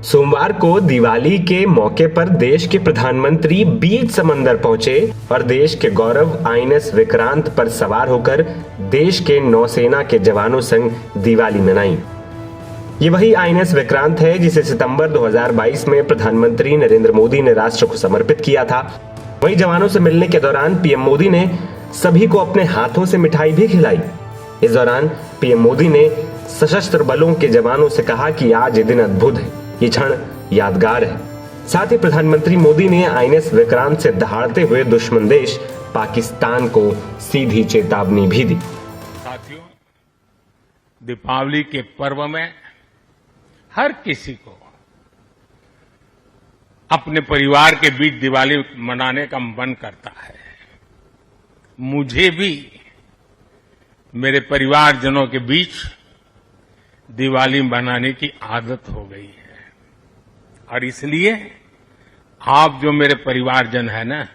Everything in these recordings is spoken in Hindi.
सोमवार को दिवाली के मौके पर देश के प्रधानमंत्री बीच समंदर पहुंचे और देश के गौरव आईएनएस विक्रांत पर सवार होकर देश के नौसेना के जवानों संग दिवाली मनाई। ये वही आईएनएस विक्रांत है जिसे सितंबर 2022 में प्रधानमंत्री नरेंद्र मोदी ने राष्ट्र को समर्पित किया था। वहीं जवानों से मिलने के दौरान पीएम मोदी ने सभी को अपने हाथों से मिठाई भी खिलाई। इस दौरान पीएम मोदी ने सशस्त्र बलों के जवानों से कहा कि आज ये दिन अद्भुत है, ये क्षण यादगार है। साथ ही प्रधानमंत्री मोदी ने आईएनएस विक्रांत से दहाड़ते हुए दुश्मन देश पाकिस्तान को सीधी चेतावनी भी दी। साथियों, दीपावली के पर्व में हर किसी को अपने परिवार के बीच दिवाली मनाने का मन करता है। मुझे भी मेरे परिवारजनों के बीच दिवाली मनाने की आदत हो गई है और इसलिए आप जो मेरे परिवारजन है ना,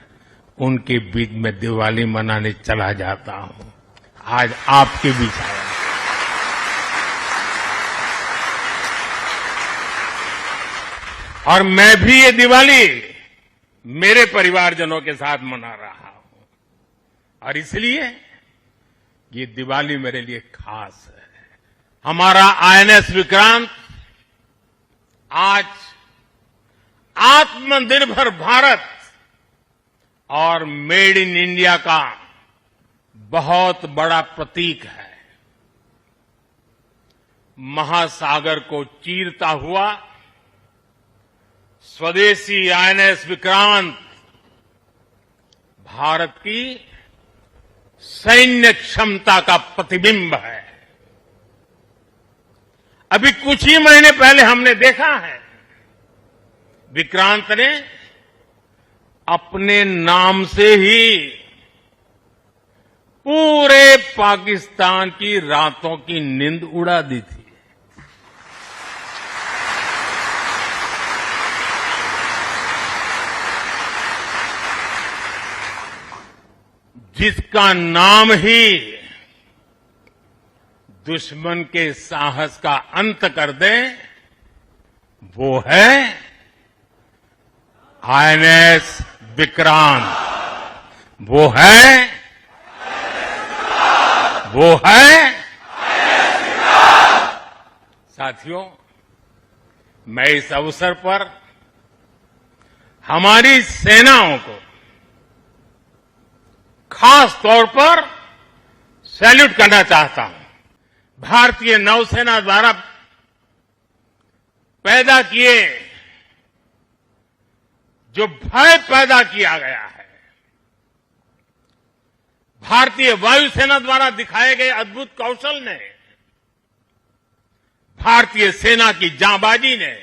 उनके बीच में दिवाली मनाने चला जाता हूं। आज आपके बीच आया। और मैं भी ये दिवाली मेरे परिवारजनों के साथ मना रहा हूं और इसलिए ये दिवाली मेरे लिए खास है। हमारा आईएनएस विक्रांत आज आत्मनिर्भर भारत और मेड इन इंडिया का बहुत बड़ा प्रतीक है। महासागर को चीरता हुआ स्वदेशी आईएनएस विक्रांत भारत की सैन्य क्षमता का प्रतिबिंब है। अभी कुछ ही महीने पहले हमने देखा है विक्रांत ने अपने नाम से ही पूरे पाकिस्तान की रातों की नींद उड़ा दी थी। जिसका नाम ही दुश्मन के साहस का अंत कर दे, वो है आईएनएस विक्रांत। वो है साथियों, मैं इस अवसर पर हमारी सेनाओं को खास तौर पर सैल्यूट करना चाहता हूं। भारतीय नौसेना द्वारा पैदा किए जो भय पैदा किया गया है, भारतीय वायुसेना द्वारा दिखाए गए अद्भुत कौशल ने, भारतीय सेना की जांबाजी ने,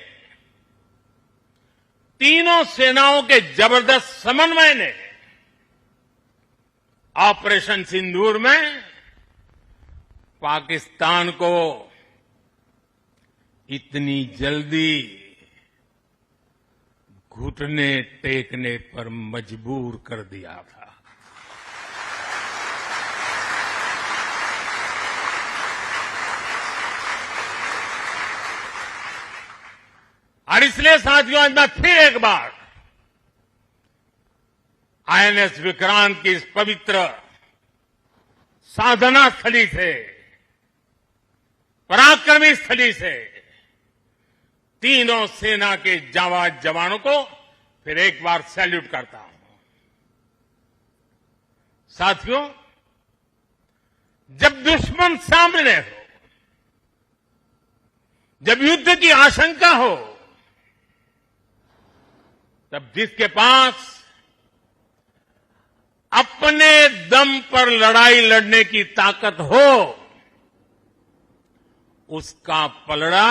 तीनों सेनाओं के जबरदस्त समन्वय ने ऑपरेशन सिंदूर में पाकिस्तान को इतनी जल्दी घुटने टेकने पर मजबूर कर दिया था। और इसलिए साथियों, आज मैं फिर एक बार आईएनएस विक्रांत की इस पवित्र साधना स्थली से, पराक्रमी स्थली से तीनों सेना के जांबाज जवानों को फिर एक बार सैल्यूट करता हूं। साथियों, जब दुश्मन सामने हो, जब युद्ध की आशंका हो, तब जिसके पास अपने दम पर लड़ाई लड़ने की ताकत हो, उसका पलड़ा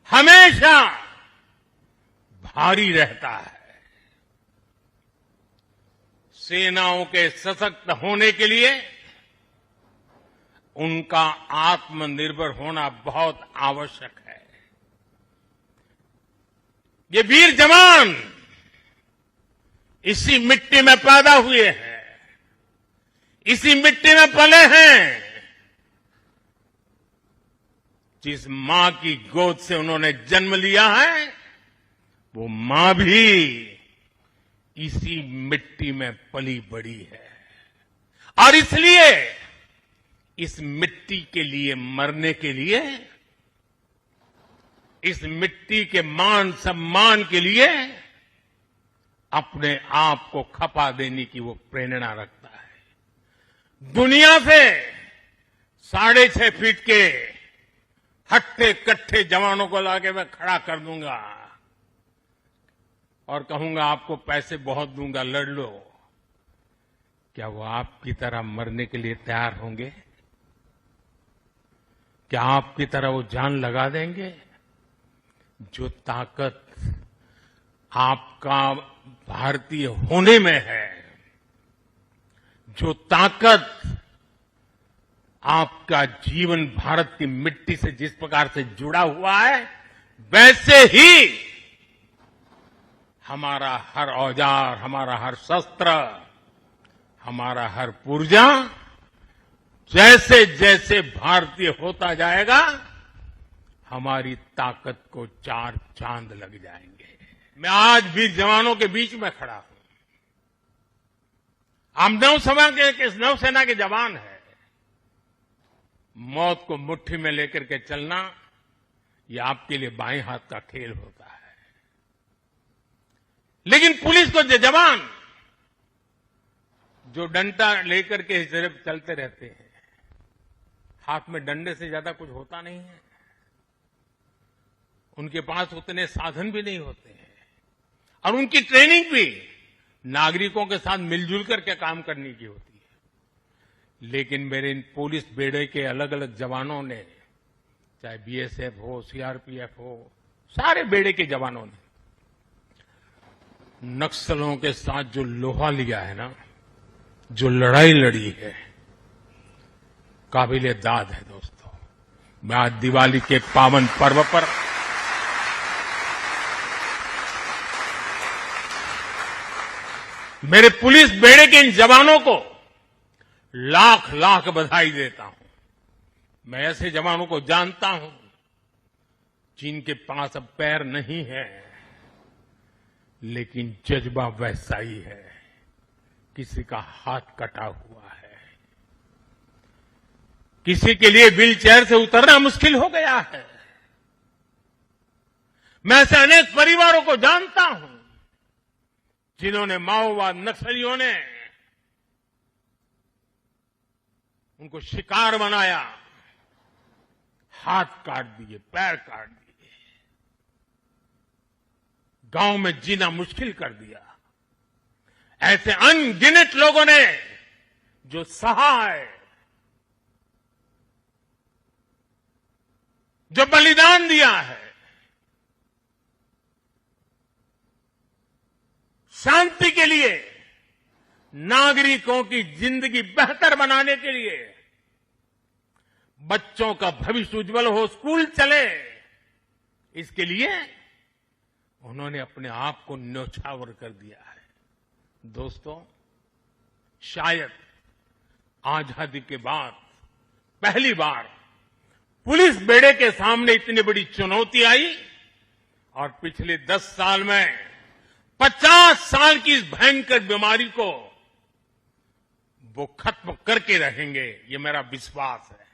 हमेशा भारी रहता है। सेनाओं के सशक्त होने के लिए उनका आत्मनिर्भर होना बहुत आवश्यक है। ये वीर जवान इसी मिट्टी में पैदा हुए हैं, इसी मिट्टी में पले हैं। जिस मां की गोद से उन्होंने जन्म लिया है, वो मां भी इसी मिट्टी में पली बड़ी है और इसलिए इस मिट्टी के लिए मरने के लिए, इस मिट्टी के मान सम्मान के लिए अपने आप को खपा देने की वो प्रेरणा रखता है। दुनिया से 6.5 फीट के हट्टे कट्ठे जवानों को लाके मैं खड़ा कर दूंगा और कहूंगा आपको पैसे बहुत दूंगा, लड़ लो। क्या वो आपकी तरह मरने के लिए तैयार होंगे? क्या आपकी तरह वो जान लगा देंगे? जो ताकत आपका भारतीय होने में है, जो ताकत आपका जीवन भारत की मिट्टी से जिस प्रकार से जुड़ा हुआ है, वैसे ही हमारा हर औजार, हमारा हर शस्त्र, हमारा हर पुर्जा जैसे जैसे भारतीय होता जाएगा, हमारी ताकत को 4 चांद लग जाएंगे। मैं आज भी जवानों के बीच में खड़ा हूं। हम नौसेना के जवान हैं। मौत को मुट्ठी में लेकर के चलना, यह आपके लिए बाएं हाथ का खेल होता है। लेकिन पुलिस को जवान जो डंडा लेकर के सिर्फ चलते रहते हैं, हाथ में डंडे से ज्यादा कुछ होता नहीं है। उनके पास उतने साधन भी नहीं होते हैं और उनकी ट्रेनिंग भी नागरिकों के साथ मिलजुल करके काम करने की होती है। लेकिन मेरे इन पुलिस बेड़े के अलग अलग जवानों ने, चाहे बीएसएफ हो, सीआरपीएफ हो, सारे बेड़े के जवानों ने नक्सलों के साथ जो लोहा लिया है ना, जो लड़ाई लड़ी है, काबिले दाद है दोस्तों। मैं आज दिवाली के पावन पर्व पर मेरे पुलिस बेड़े के इन जवानों को लाख लाख बधाई देता हूं। मैं ऐसे जवानों को जानता हूं जिनके पास अब पैर नहीं है, लेकिन जज्बा वैसा ही है। किसी का हाथ कटा हुआ है, किसी के लिए व्हील चेयर से उतरना मुश्किल हो गया है। मैं ऐसे अनेक परिवारों को जानता हूं जिन्होंने माओवाद नक्सलियों ने उनको शिकार बनाया, हाथ काट दिए, पैर काट दिए, गांव में जीना मुश्किल कर दिया। ऐसे अनगिनत लोगों ने जो सहा है, जो बलिदान दिया है, शांति के लिए, नागरिकों की जिंदगी बेहतर बनाने के लिए, बच्चों का भविष्य उज्जवल हो, स्कूल चले, इसके लिए उन्होंने अपने आप को न्यौछावर कर दिया है। दोस्तों, शायद आजादी के बाद पहली बार पुलिस बेड़े के सामने इतनी बड़ी चुनौती आई और पिछले 10 साल में 50 साल की इस भयंकर बीमारी को वो खत्म करके रहेंगे, ये मेरा विश्वास है।